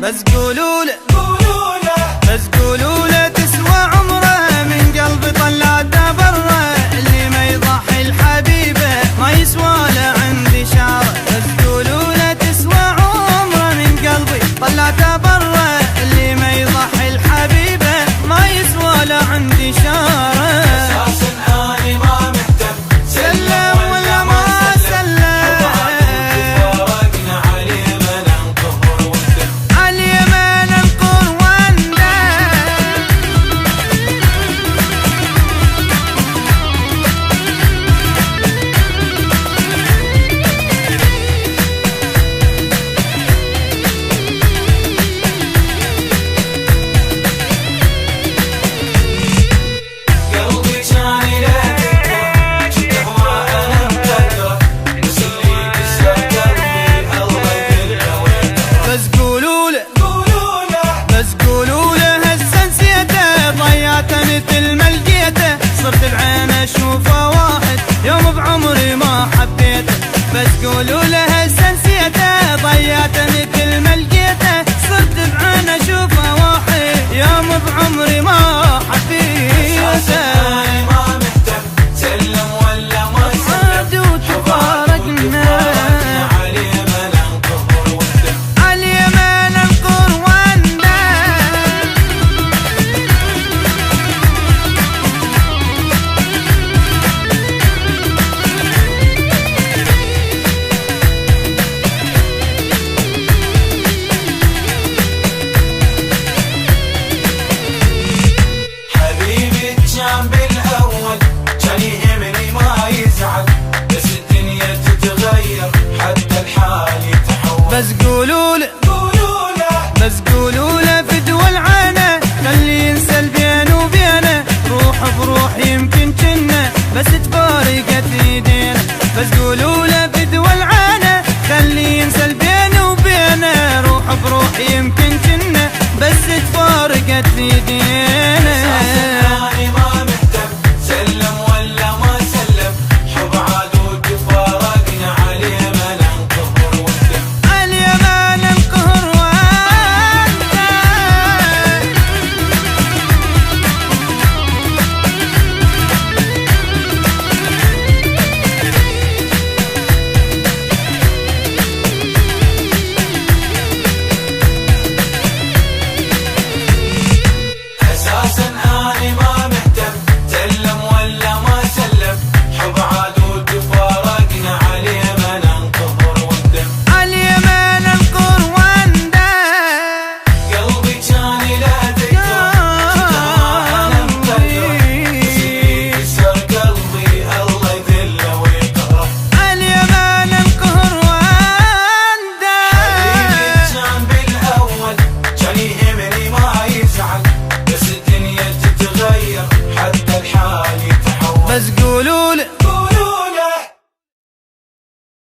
بس قولوا له بس قولوا له تسوى عمره، من قلبي طلعته برا، اللي ما يضحي الحبيبه ما يسوى له عندي شاره. بس قولوا له تسوى عمره، من قلبي طلعته برا، اللي ما يضحي الحبيبه ما يسوى له عندي شاره. اساسا اني ما مهتم سلم ولا ما سلم، فرقنا على اليمن انقهر وندم، على اليمن انقر وندم. قلبي كان يلهيك شهوة انا مقدره، بس اللي كسر قلبي الله يدله وينه. بس قولوا له بس قولوا له هسه نسيته، ضيعته مثل ما لقيته، صرت بعين اشوفه واحد يوم بعمري ما حبيته. بس قولوا له هسه نسيته، ضيعته مثل ما لقيته، صرت بعين اشوفه واحد يوم بعمري ما